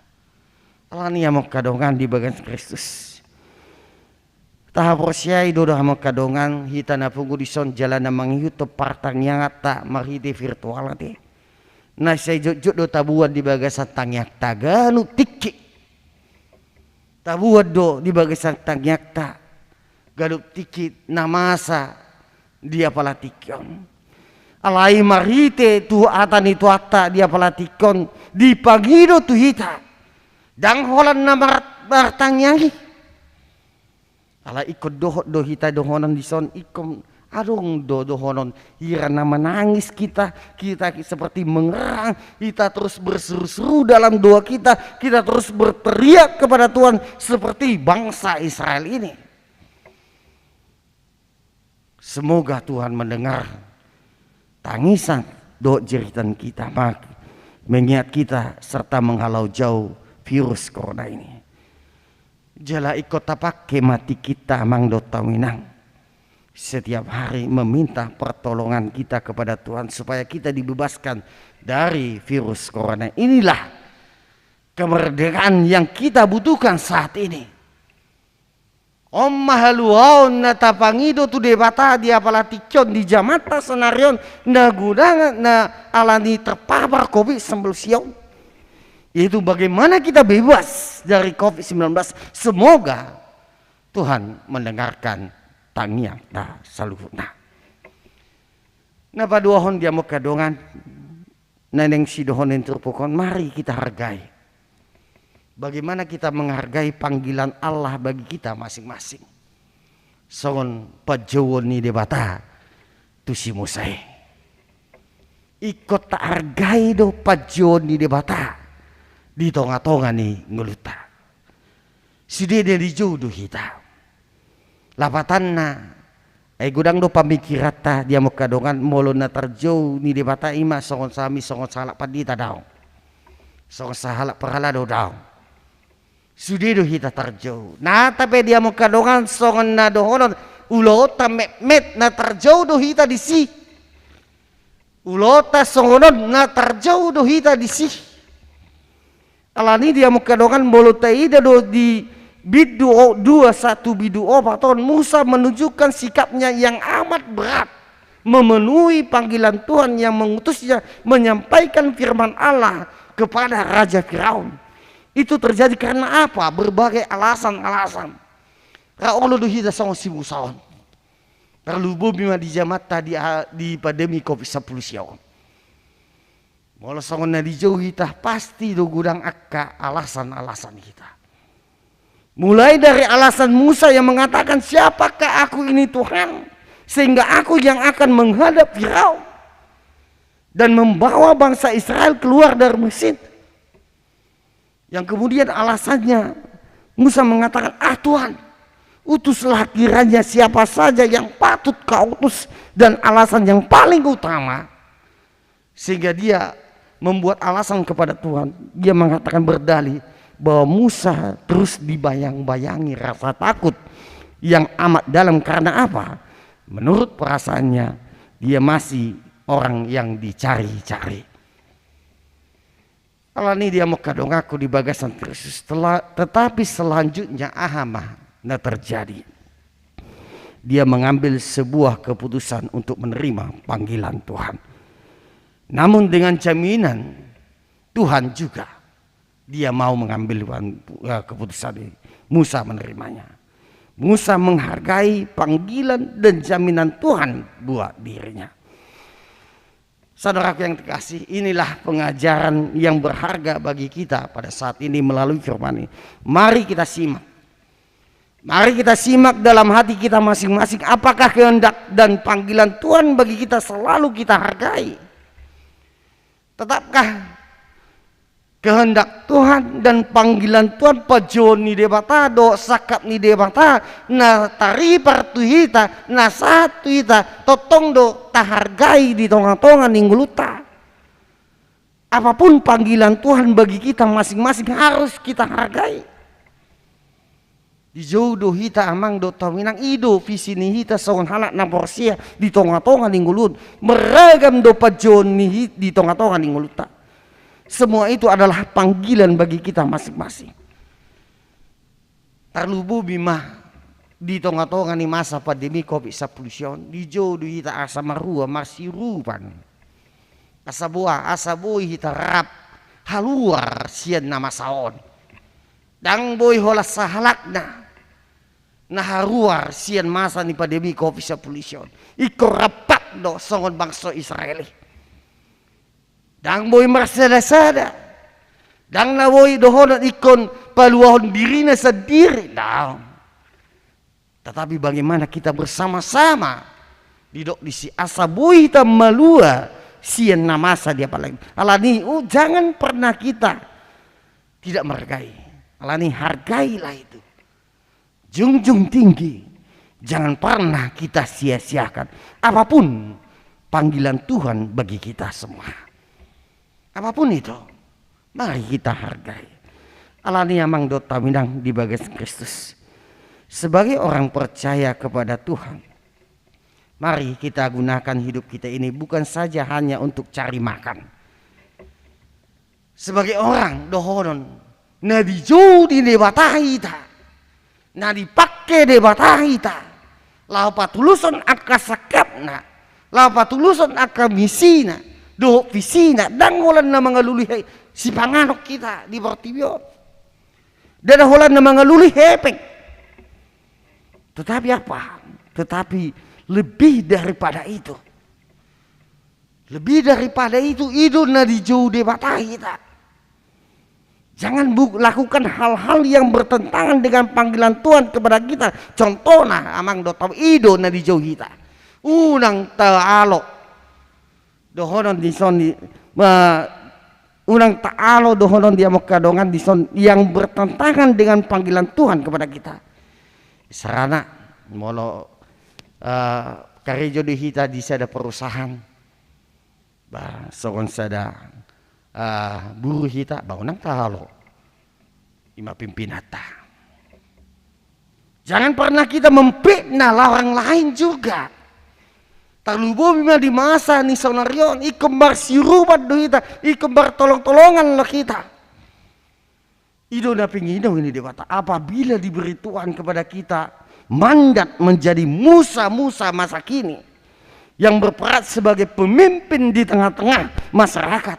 Alani yang mau kadongan di bagian Kristus. Tahap rosiai dodo hamo kadongan hita na pungu di son jalan na manghiuto partang yang ata marhide virtual ate. Na say jujut do tabuan di bagasan tangyak taganu tiki. Tabuan do di bagasan tangyak ta gadup tiki namasa dia palatikon. Alai marhite tu ata ni tu ata dia palatikon di pagido tu hita. Dang holan na martangyangi. Ala ikut dohot do hita dohonon di son ikom adong do dohonon hirana menangis kita seperti mengerang, kita terus berseru-seru dalam doa kita terus berteriak kepada Tuhan seperti bangsa Israel ini. Semoga Tuhan mendengar tangisan doa jeritan kita, mengingat kita serta menghalau jauh virus corona ini. Jala ikut tapak mati kita mang dota winang. Setiap hari meminta pertolongan kita kepada Tuhan supaya kita dibebaskan dari virus corona. Inilah kemerdekaan yang kita butuhkan saat ini. Om mahaluaon na tapangido tu debata dia palatikyon di jamata senarion na gudangan na alani terpapar COVID-19. Yaitu bagaimana kita bebas dari COVID-19. Semoga Tuhan mendengarkan tangnya ta saluhuna. Napa duahon dia mau kadongan neneng si dohon interpokon, mari kita hargai. Bagaimana kita menghargai panggilan Allah bagi kita masing-masing. Songon pajawon ni debata tu si musai. Ikut tak hargai do pajawon ni debata. Di tonga-tonga ni ngeluta. Sudah dia dijodoh kita. Lapatan na. Gudang do pamikirata dia mau kadongan molo na terjauh ni debata ima songon sami songon salak padita daw. Songon sahalak perhala do daw. Sudah do kita terjauh. Nah tapi dia mau kadongan songon na dohonon ulota met na terjauh do kita di si. Ulota songonon na terjauh do kita di si. Alani dia mau kadongan bolo taida do di bidu 21 bidu 4 tahun Musa menunjukkan sikapnya yang amat berat memenuhi panggilan Tuhan yang mengutusnya menyampaikan firman Allah kepada Raja Firaun. Itu terjadi karena apa? Berbagai alasan-alasan. Raolo do hita songo si Musaon. Terlubu bima di jamata di pandemi COVID-19 siaon. Mula songon na dijauh kita pasti do gudang akka alasan-alasan kita. Mulai dari alasan Musa yang mengatakan siapakah aku ini Tuhan sehingga aku yang akan menghadap Firaun dan membawa bangsa Israel keluar dari Mesir. Yang kemudian alasannya Musa mengatakan, Tuhan, utuslah kiranya siapa saja yang patut kau utus, dan alasan yang paling utama sehingga dia membuat alasan kepada Tuhan. Dia mengatakan berdalih bahwa Musa terus dibayang-bayangi rasa takut yang amat dalam. Karena apa? Menurut perasaannya dia masih orang yang dicari-cari. Alani dia mau kadong aku di bagasan Kristus. Tetapi selanjutnya ahama nah terjadi. Dia mengambil sebuah keputusan untuk menerima panggilan Tuhan. Namun dengan jaminan Tuhan juga dia mau mengambil keputusan ini. Musa menerimanya. Musa menghargai panggilan dan jaminan Tuhan buat dirinya. Saudaraku yang terkasih, inilah pengajaran yang berharga bagi kita pada saat ini melalui firman ini. Mari kita simak. Mari kita simak dalam hati kita masing-masing, apakah kehendak dan panggilan Tuhan bagi kita selalu kita hargai. Tetapkah kehendak Tuhan dan panggilan Tuhan pajon ni debata do sakap ni debata na tari partu hita na satu hita totong do tahargai di tonga-tonga ningguluta. Apapun panggilan Tuhan bagi kita masing-masing harus kita hargai. Di jodoh hita amang do taminang ido visi ni hita songon halak na porsia di tonga-tonga ninggulut meragam do pajon ni di tonga-tonga ningguluta. Semua itu adalah panggilan bagi kita masing-masing. Terlubu bima di tonga-tonga ni masa pandemi COVID-19 di jodoh hita asa marua masih rupan. Asa boy hita rap haluar sian nama saon. Dang boy hola sahalakna na haruar sian masa ni pandemi COVID-19. Iko rapat do songon bangsa Israeli. Dang boy marsada-sada. Dang na boy dohon ikon paluahon dirina sendiri. Tetapi bagaimana kita bersama-sama di si asa boy kita malua sian namasa dia paling. Alani jangan pernah kita tidak menghargai. Alani hargailah itu. Junjung tinggi. Jangan pernah kita sia-siakan apapun panggilan Tuhan bagi kita semua. Apapun itu, mari kita hargai. Alani amang dota minang di bagas Kristus. Sebagai orang percaya kepada Tuhan, mari kita gunakan hidup kita ini bukan saja hanya untuk cari makan. Sebagai orang dohonon, na dijudi debatahita, na dipakai debatahita, lau patuluson akasakapna, lau patuluson akamisina, do visina dan holan na mga lulihai si panganok kita di Bartibio dan holan na mga lulihepeng. Tetapi apa? Tetapi lebih daripada itu, itu na dijauh debatah kita. Jangan lakukan hal-hal yang bertentangan dengan panggilan Tuhan kepada kita. Contohnya amang do tahu ido na dijauh kita. Unang ta'alo dohonon dison unang taalo dohonon dia mokadongan dison yang bertentangan dengan panggilan Tuhan kepada kita. Sarana molo karejo di hita di sada perusahaan ba sogon sada buruh hita ba unang taalo ima pimpinata. Jangan pernah kita memfitnah orang lain juga. Terlubu bima di masa ni sonarion ikembar sirubat do kita, ikembar tolong-tolongan lah kita. Ido na pingino ini dewata. Apabila diberi Tuhan kepada kita mandat menjadi Musa-Musa masa kini yang berperan sebagai pemimpin di tengah-tengah masyarakat,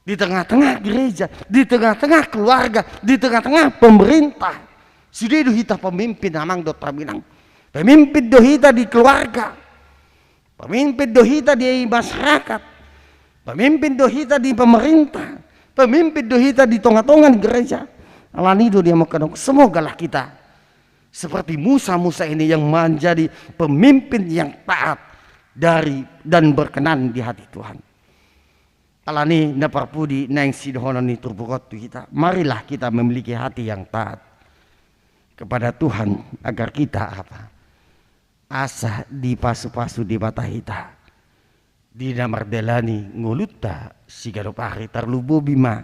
di tengah-tengah gereja, di tengah-tengah keluarga, di tengah-tengah pemerintah. Sudah do hita pemimpin amang do taminang. Pemimpin do hita di keluarga. Pemimpin dohita di masyarakat, pemimpin dohita di pemerintah, pemimpin dohita di tonga-tongan gereja. Alanido dia mau kadang semogalah kita seperti Musa ini yang menjadi pemimpin yang taat dari dan berkenan di hati Tuhan. Alani naparpudi nang sidhonon itu bukot kita. Marilah kita memiliki hati yang taat kepada Tuhan agar kita apa? Asa di pasu-pasu di mata hita di namardelani nguluta sigarupari terlubu bima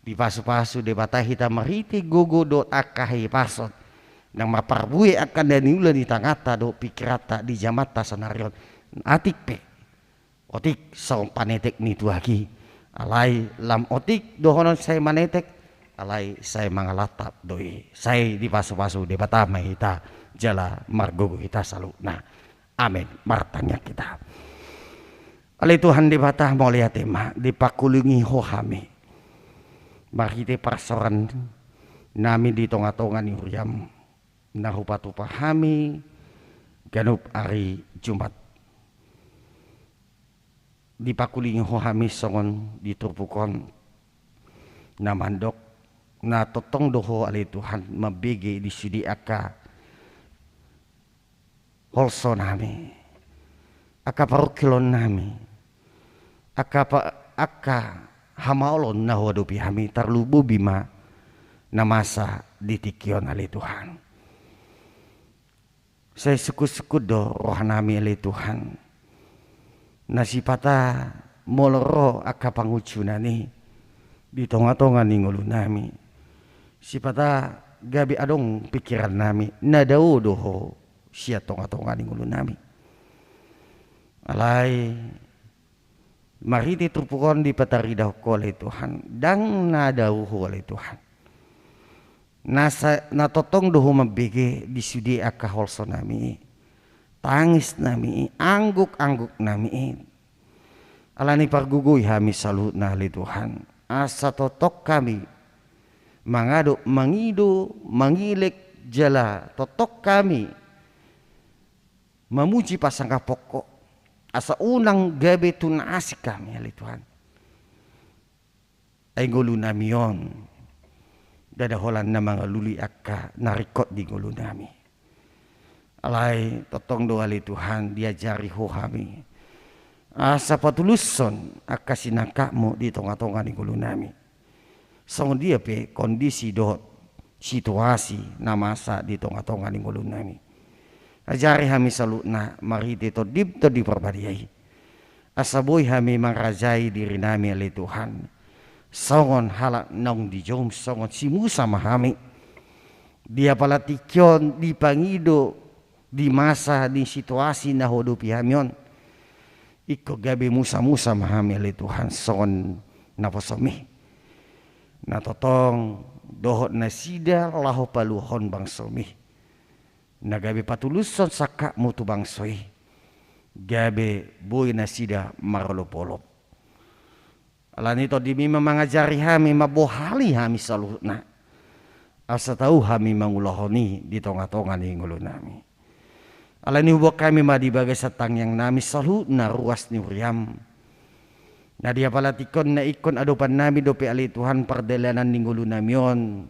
di pasu-pasu di mata hita mariti gogo do akahi pasot nang maparbui akan daniula di tangata do pikirata di jamata sanarion atik pe otik saung panetek ni tuaki alai lam otik dohonon saya manetek alai saya mangalatap doi saya di pasu-pasu di mata hita jala margogo kita selalu. Nah, amin. Martanya kita. Oleh Tuhan di batah mau lihat tema dipakulungi hohame. Mari kita persoran nami di tonga-tonga ni huriam nahupa tu pahami ganup ari Jumat dipakuling ho hami songon diturpukon na mandok na totong doho ali Tuhan mabigi di sudi aka holso nami aka parukilon nami aka hamaolon na huadupi hami tarlubu bima na masa ditikion ali Tuhan. Saya suku-suku do roh nami ali Tuhan nasipata moloro aka pangucunani di tonga-tonga ni ngulu nami sipata gabi adong pikiran nami nadau doho sia tonga-tonga ni ngulu nami alai mari diturpukon di pataridah ko oleh Tuhan dang nadau oleh Tuhan na totong doho mabege di sudi aka holso nami tangis nami angguk nami alani pargugoy hami salut na ali Tuhan asa totok kami mangado mangido mangilek jala totok kami memuji pasangka pokok asa unang gabe tunasik kami ali Tuhan ay ngulu nami yon dadaholan na mga luli akka narikot di ngulu nami alay totong do ali Tuhan diajari ho kami asa patuluson akka sinangka mo di tonga-tonga ni ngulu nami song dia pe kondisi do situasi na masa di tonga-tonga ni ngulu nami ajari kami salutna mari dito dibto di perbadiai asa boy kami mangrajai diri nami ali Tuhan songon halak nong di jom songon si Musa mahami dia palatikyon di pangido di masa di situasi na hodupi hamion iko gabi Musa mahami ali Tuhan songon naposomi na totong dohot na sida laho paluhon bangsomi na gabi patuluson saka mutu bangsoi gabi boy na sida marolopolop alan ito di mi mangajari hami mabohali hami salutna asa tahu hami mangulahoni di tonga-tonga ni ngulu nami alan hubok kami madibagai satang yang nami salutna ruas ni uriam na dia palatikon na ikon adopan nami dopi ali Tuhan pardelanan ni ngulu namion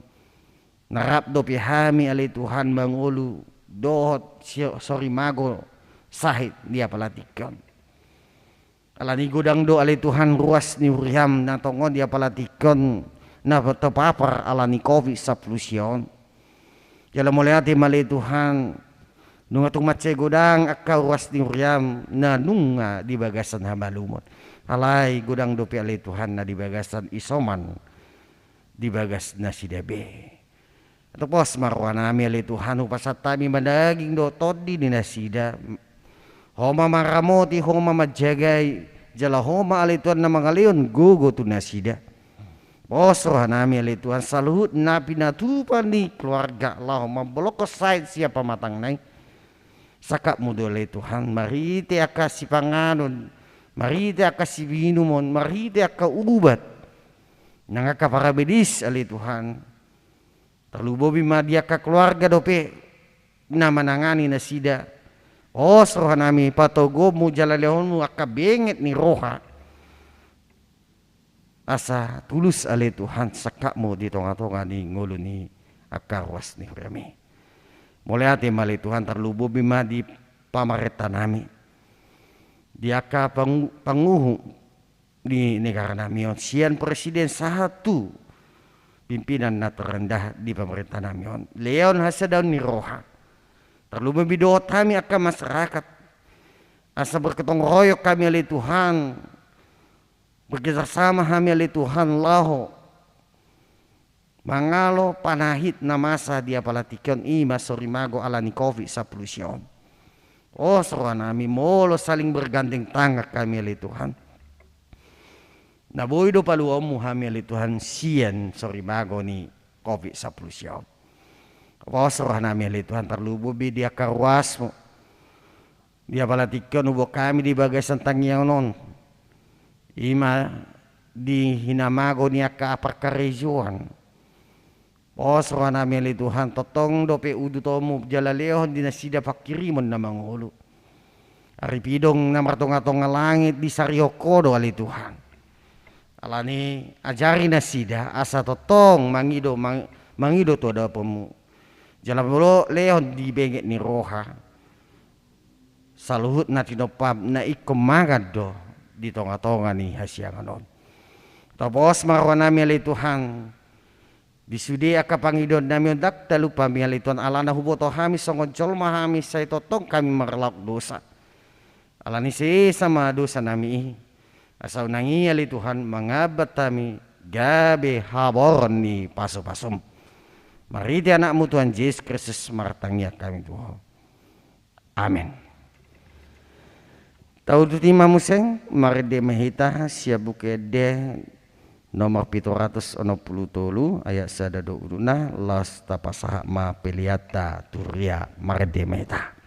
narap dopi hami ali Tuhan mangulu dohot sorry mago sahit dia palatikon alani gudang do ali Tuhan ruas ni uriam na tongon dia palatikon na terpapar alani COVID-19 jala muliati mali Tuhan nunga tung matse gudang akka ruas ni uriam na nunga di bagasan hamalumot alai gudang do pi ali Tuhan na di bagasan isoman di bagas na sidabe atau pos marwana mi ali Tuhan upasatami mandaging do todi ni nasida homa maramoti homa majagay jala homa ali Tuhan na mga leon gugo tu nasida bosro hanami ali Tuhan saluhut na pinatupan ni keluarga Allah mambolok side siapa matang nai sakap mudo ali Tuhan marite aka si panganon marite aka si binumon marite aka ubat nangaka para medis ali Tuhan terlubobi madia ka keluarga dope na manangani nasida roh nami patogo mu jalalehon mu akabenget ni roha asa tulus ali Tuhan sakak mu di tonga-tonga ni ngulu ni akarwas ni rami mulai hati mali Tuhan terlubu bima di pamareta nami di aka panguhu di negara nami on sian presiden satu pimpinan na terendah di pemerintah nami on leon hasadaun ni roha terlalu membidot kami akan masyarakat asa berketong royok kami oleh Tuhan bekerjasama kami oleh Tuhan laho mangalo panahit na masa dia palatikon ima sorimago alani COVID-19 oh soa nami molo saling bergandeng tangan kami oleh Tuhan naboy do paluamu kami oleh Tuhan sian sorimago ni COVID-19 Posroh nami ali Tuhan terlububi dia karwasmu dia palatikon ubo kami di bagasan tangyanon ima di hinamago niya ka aparkarejuan Pos rohana meli Tuhan totong dope udu tomu jalalehon dina sida pakirimon na mangulu. Ari pidong na martonga-tonga langit di sariokodo ali Tuhan. Alani ajari na sida asa totong mangido to da pemu. Jalan bolo lehon di benget ni roha. Saluhut na tinopab na ikomagad do di tonga-tonga ni hasianganon. Tapos marwana meli Tuhan. Disude aka pangidon nami dak talupa miali Tuhan alana huboto hami songon jolma hami say totong kami marlauk dosa. Alani sama dosa nami asau nangi ali Tuhan mengabat kami gabe haboron ni paso-pasom. Mariti anakmu Tuhan Yesus Kristus martangia kami Tuhan. Amin. Tahu tu tima museng maride mehita siabuke de nomor 763 ayat sadado uruna las tapasaha ma peliata turia maride mehita.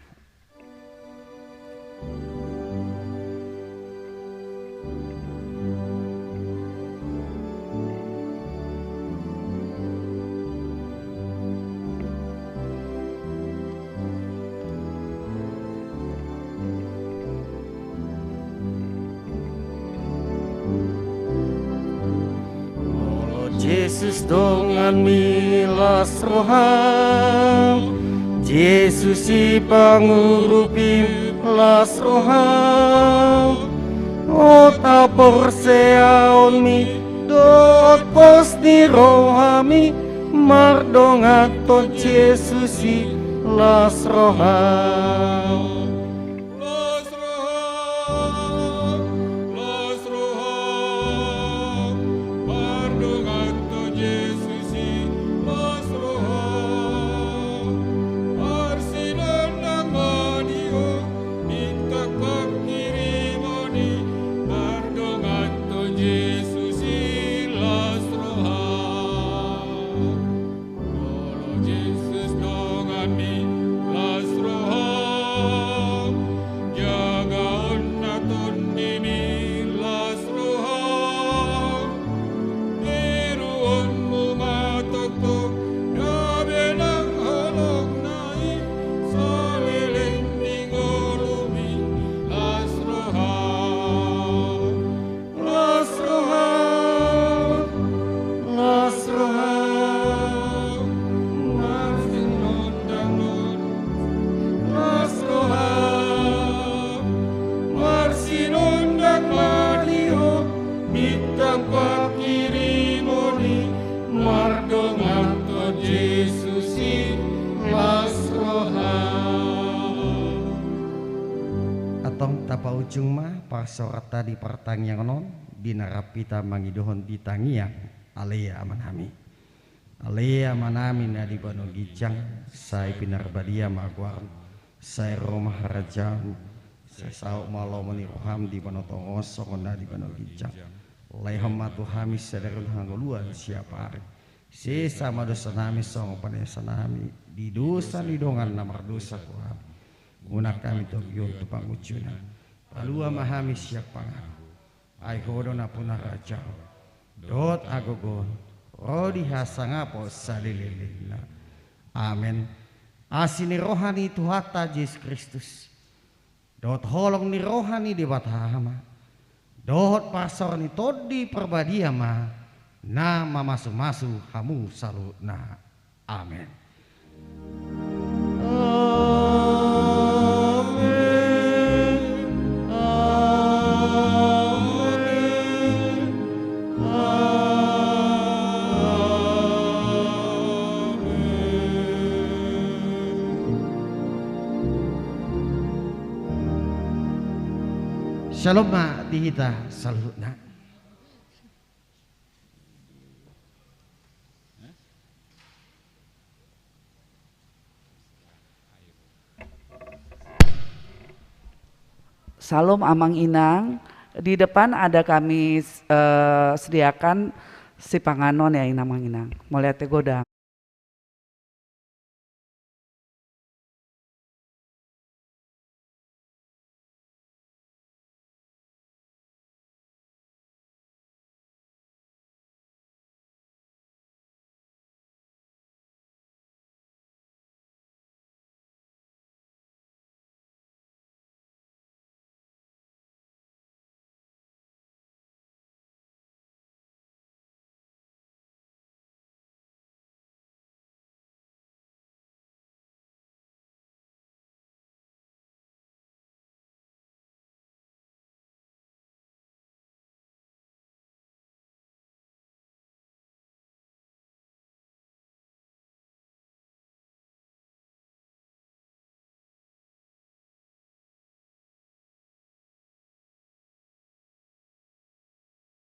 Yesus dongan milas roham, Yesus si pangurupim las roham, ota porseaon mi dot pos di rohami, mardongaton Yesus si las roham. Tapa ujung mah pasorat tadi pertanyaan non binarapita mangidohon ditangiang alea amanami nadi bano gijang sai pinarbadia magwar sai romah raja sai sauk malomoni roham di bano tongos sokona di bano gijang leham matu hamis sadarun hangoluan siapa hari sesama dosa nami song panesa nami di dosa lidongan namar dosa kuham guna kami togyon tupang ucuna Palua mahami siap pangan, ai hodona punah raja, dot agogon, rodi hasangapo salililina. Amin. Asini rohani Tuhata Yesus Kristus, dot holong ni rohani di batahama, dot pasor ni todi perbadiama, na mamasu-masu hamu salutna. Amin. Shalom na dihita salutna. Salam Amang Inang. Di depan ada kami sediakan si panganon ya Inang Mang Inang. Mau lihat godang.